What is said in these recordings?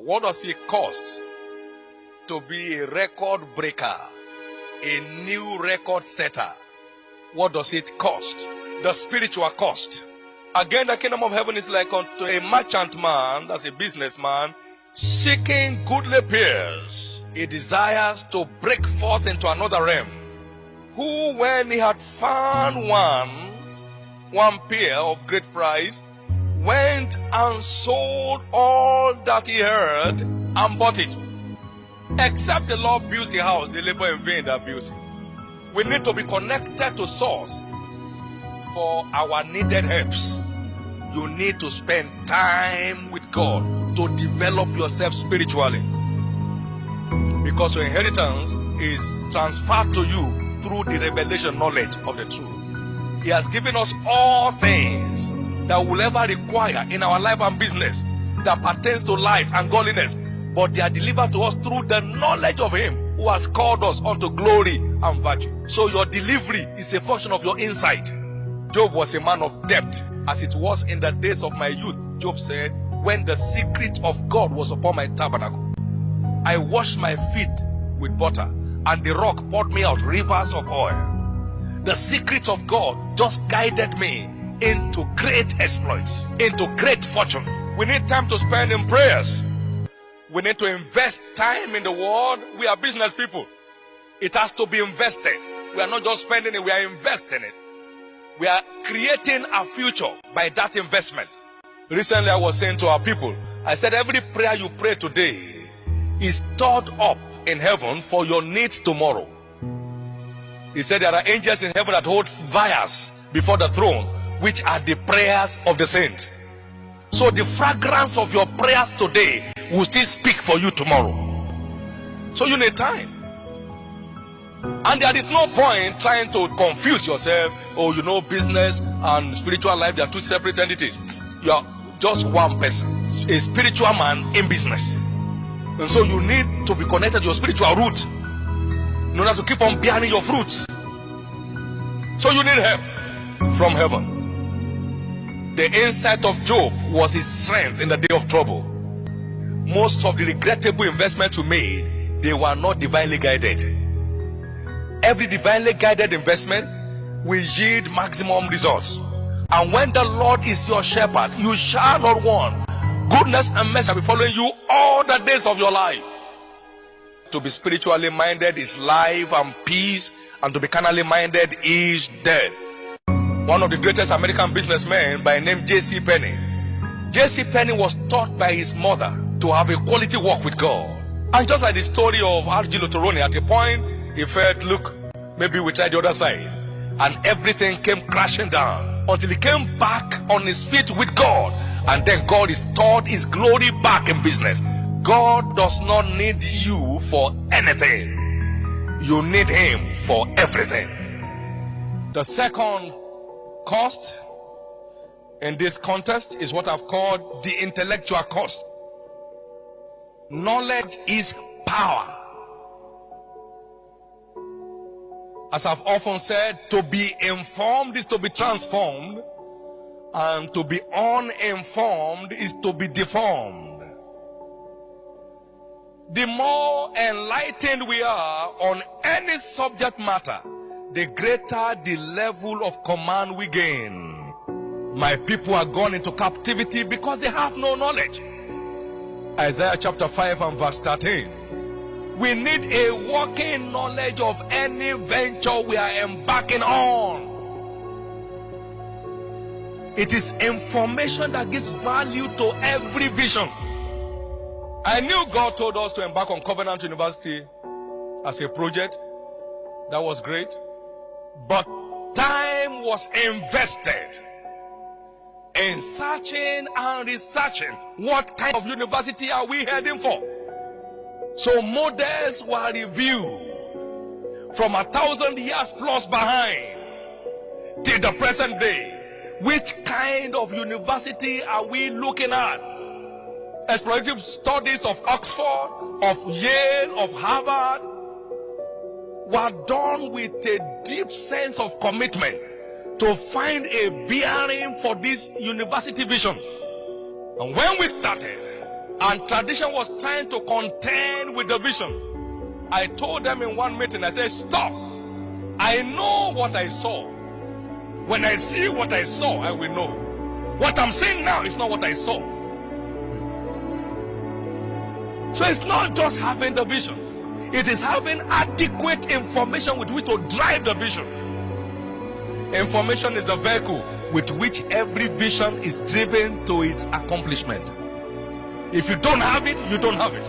What does it cost to be a record breaker, a new record setter? What does it cost? The spiritual cost. Again, the kingdom of heaven is like unto a merchant man, that's a businessman, seeking goodly pearls. He desires to break forth into another realm. Who, when he had found one pearl of great price, went and sold all that he heard and bought it. Except the Lord builds the house, they labor in vain that builds it. We need to be connected to source for our needed helps. You need to spend time with God to develop yourself spiritually, because your inheritance is transferred to you through the revelation knowledge of the truth. He has given us all things that we'll ever require in our life and business that pertains to life and godliness, but they are delivered to us through the knowledge of Him who has called us unto glory and virtue. So your delivery is a function of your insight. Job was a man of depth, as it was in the days of my youth. Job said, when the secret of God was upon my tabernacle, I washed my feet with butter, and the rock poured me out rivers of oil. The secrets of God just guided me into great exploits, into great fortune. We need time to spend in prayers. We need to invest time in the word. We are business people. It has to be invested. We are not just spending it, we are investing it. We are creating a future by that investment. Recently I was saying to our people, I said every prayer you pray today is stored up in heaven for your needs tomorrow. He said there are angels in heaven that hold vials before the throne, which are the prayers of the saints. So the fragrance of your prayers today will still speak for you tomorrow. So you need time. And there is no point trying to confuse yourself. Oh, you know, business and spiritual life, they are two separate entities. You are just one person, a spiritual man in business. And so you need to be connected to your spiritual root in order to keep on bearing your fruits. So you need help from heaven. The insight of Job was his strength in the day of trouble. Most of the regrettable investments we made, they were not divinely guided. Every divinely guided investment will yield maximum results. And when the Lord is your shepherd, you shall not want. Goodness and mercy shall be following you all the days of your life. To be spiritually minded is life and peace, and to be carnally minded is death. One of the greatest American businessmen by name J.C. Penney. J.C. Penney was taught by his mother to have a quality walk with God. And just like the story of R.G. Lutoroni, at a point he felt, look, maybe we try the other side. And everything came crashing down until he came back on his feet with God. And then God restored his glory back in business. God does not need you for anything. You need Him for everything. The second cost in this context is what I've called the intellectual cost. Knowledge is power. As I've often said, to be informed is to be transformed, and to be uninformed is to be deformed. The more enlightened we are on any subject matter, the greater the level of command we gain. My people are gone into captivity because they have no knowledge. Isaiah chapter 5 and verse 13. We need a working knowledge of any venture we are embarking on. It is information that gives value to every vision. I knew God told us to embark on Covenant University as a project. That was great. But time was invested in searching and researching. What kind of university are we heading for? So models were reviewed from 1,000 years plus behind till the present day. Which kind of university are we looking at? Explorative studies of Oxford, of Yale, of Harvard were done with a deep sense of commitment to find a bearing for this university vision. And when we started, And tradition was trying to contend with the vision. I told them in one meeting, I said, stop. I know what I saw. When I see what I saw, I will know. What I'm saying now is not what I saw. So it's not just having the vision. It is having adequate information with which to drive the vision. Information is the vehicle with which every vision is driven to its accomplishment. If you don't have it, you don't have it.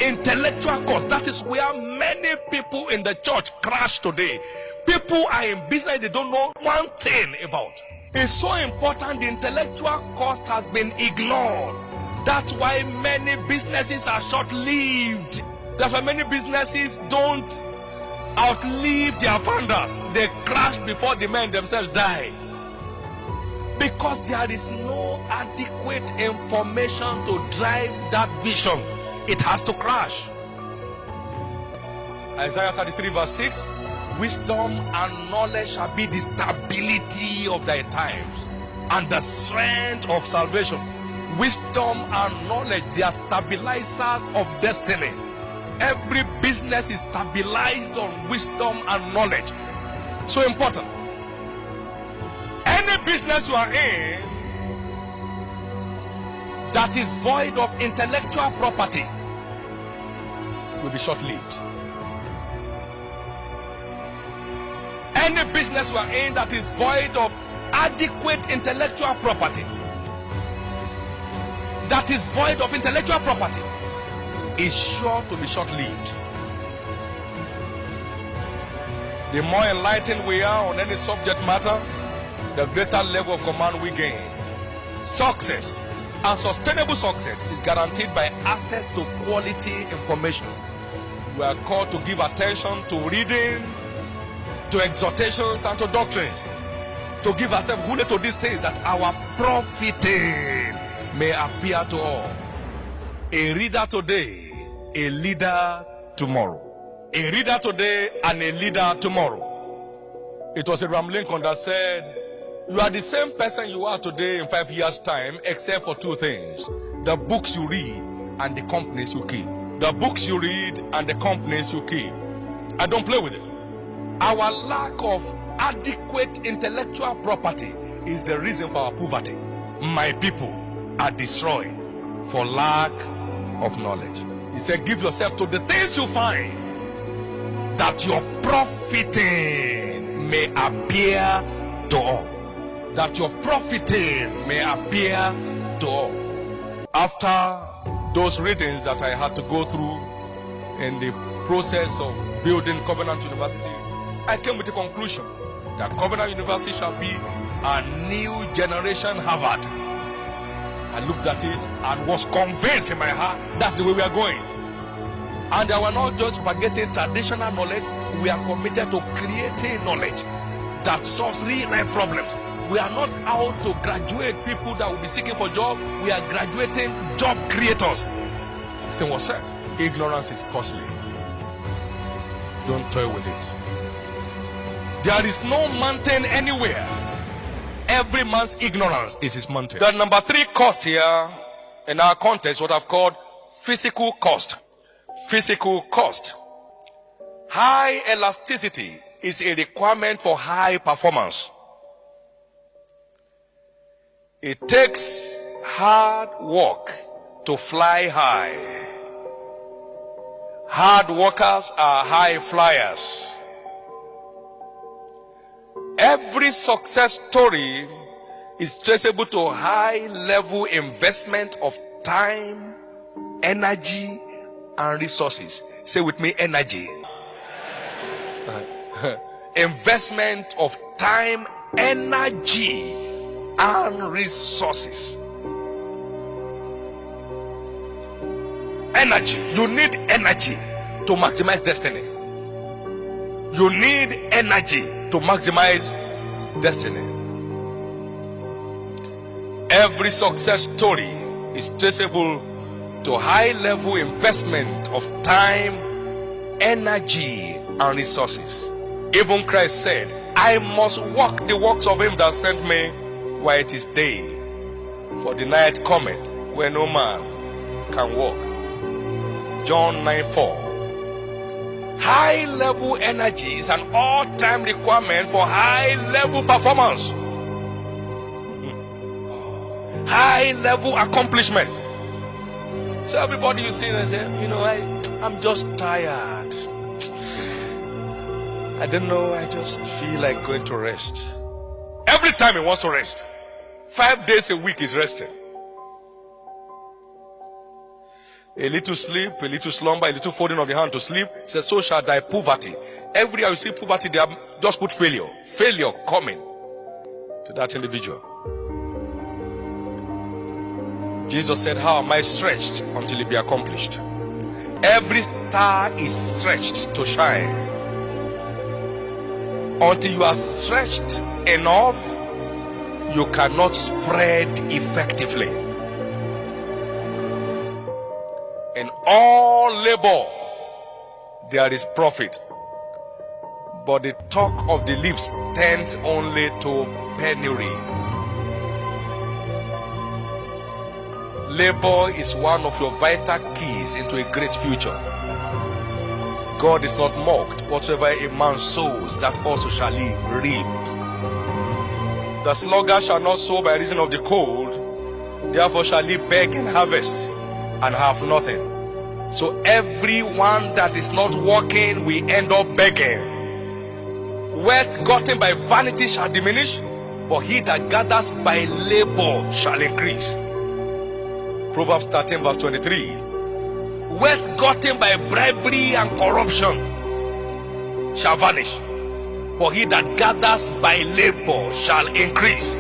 Intellectual cost, that is where many people in the church crash today. People are in business they don't know one thing about. It's so important. The intellectual cost has been ignored. That's why many businesses are short-lived. That's why many businesses don't outlive their founders. They crash before the men themselves die. Because there is no adequate information to drive that vision. It has to crash. Isaiah 33 verse 6. Wisdom and knowledge shall be the stability of thy times and the strength of salvation. Wisdom and knowledge, they are stabilizers of destiny. Every business is stabilized on wisdom and knowledge. So important. Any business you are in that is void of intellectual property will be short-lived. Any business you are in that is void of adequate intellectual property, that is void of intellectual property, is sure to be short-lived. The more enlightened we are on any subject matter, the greater level of command we gain. Success and sustainable success is guaranteed by access to quality information. We are called to give attention to reading, to exhortations, and to doctrines, to give ourselves wholly to these things, that our profiting may appear to all. A reader today, a leader tomorrow. A reader today and a leader tomorrow. It was Abraham Lincoln that said, you are the same person you are today in 5 years' time, except for two things: the books you read and the companies you keep. The books you read and the companies you keep. I don't play with it. Our lack of adequate intellectual property is the reason for our poverty. My people are destroyed for lack of knowledge. He said, give yourself to the things you find, that your profiting may appear to all. That your profiting may appear to all. After those readings that I had to go through in the process of building Covenant University, I came with a conclusion that Covenant University shall be a new generation Harvard. I looked at it and was convinced in my heart that's the way we are going. And we are not just forgetting traditional knowledge, we are committed to creating knowledge that solves real life problems. We are not out to graduate people that will be seeking for jobs. We are graduating job creators. The thing was said, ignorance is costly. Don't toy with it. There is no mountain anywhere. Every man's ignorance is his mountain. The number 3 cost here in our context, what I've called physical cost. Physical cost. High elasticity is a requirement for high performance. It takes hard work to fly high. Hard workers are high flyers. Every success story is traceable to high level investment of time, energy, and resources. Say with me, energy. Investment of time, energy, and resources. Energy. You need energy to maximize destiny. You need energy to maximize destiny. Every success story is traceable to high level investment of time, energy, and resources. Even Christ said, I must walk the works of him that sent me while it is day, for the night cometh where no man can walk. John 9:4. High level energy is an all-time requirement for high level performance. High level accomplishment. So everybody you see and say, I'm just tired. I don't know, I just feel like going to rest. Every time he wants to rest. 5 days a week is resting. A little sleep, a little slumber, a little folding of the hand to sleep. He says, so shall thy poverty. Every year you see poverty, they have just put failure. Failure coming to that individual. Jesus said, how am I stretched until it be accomplished? Every star is stretched to shine. Until you are stretched enough, you cannot spread effectively. In all labor, there is profit. But the talk of the lips tends only to penury. Labor is one of your vital keys into a great future. God is not mocked. Whatsoever a man sows, that also shall he reap. The sluggard shall not sow by reason of the cold, therefore shall he beg and harvest, and have nothing. So everyone that is not working will end up begging. Wealth gotten by vanity shall diminish, but he that gathers by labor shall increase. Proverbs 13 verse 23. Wealth gotten by bribery and corruption shall vanish, but he that gathers by labor shall increase.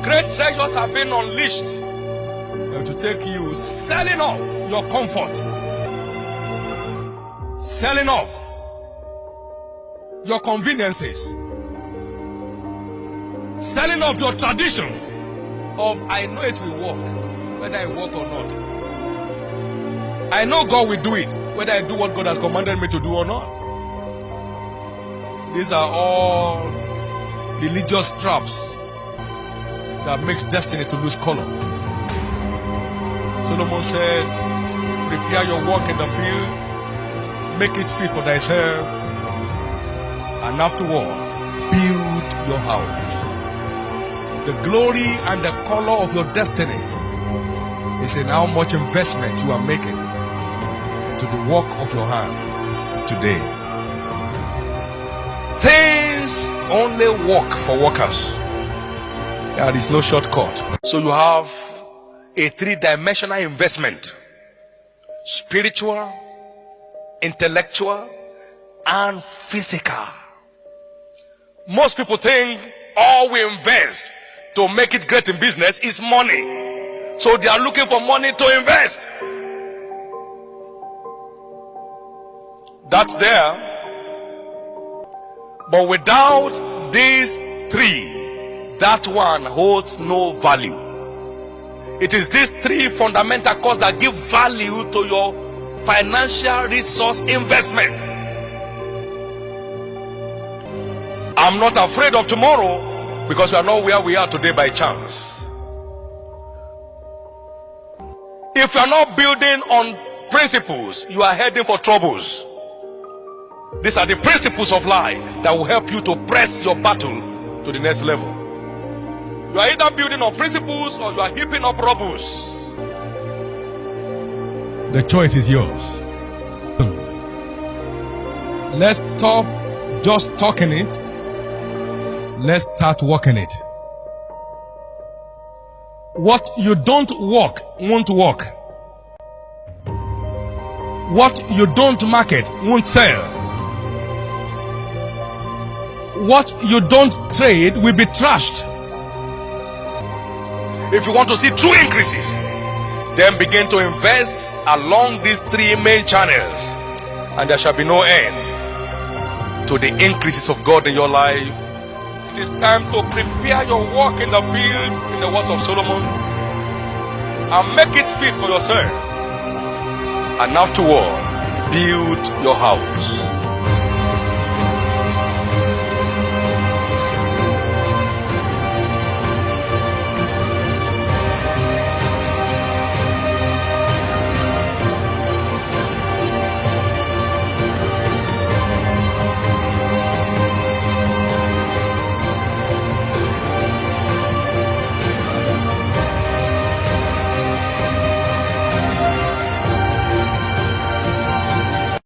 Great treasures have been unleashed to take you selling off your comfort, selling off your conveniences, selling off your traditions of I know it will work, whether I work or not. I know God will do it, whether I do what God has commanded me to do or not. These are all religious traps that makes destiny to lose color. Solomon said, prepare your work in the field, make it fit for thyself, and afterward, build your house. The glory and the color of your destiny is in how much investment you are making into the work of your hand today. Things only work for workers. There is no shortcut. So you have a three-dimensional investment: spiritual, intellectual, and physical. Most people think all we invest to make it great in business is money. So they are looking for money to invest. That's there. But without these three, that one holds no value. It is these three fundamental causes that give value to your financial resource investment. I'm not afraid of tomorrow because we are not where we are today by chance. If you are not building on principles, you are heading for troubles. These are the principles of life that will help you to press your battle to the next level. You are either building on principles or you are heaping up rubbles. The choice is yours. Let's stop just talking it. Let's start working it. What you don't work won't work. What you don't market won't sell. What you don't trade will be trashed. If you want to see true increases, then begin to invest along these three main channels, and there shall be no end to the increases of God in your life. It is time to prepare your work in the field, in the words of Solomon, and make it fit for yourself. And afterward, build your house.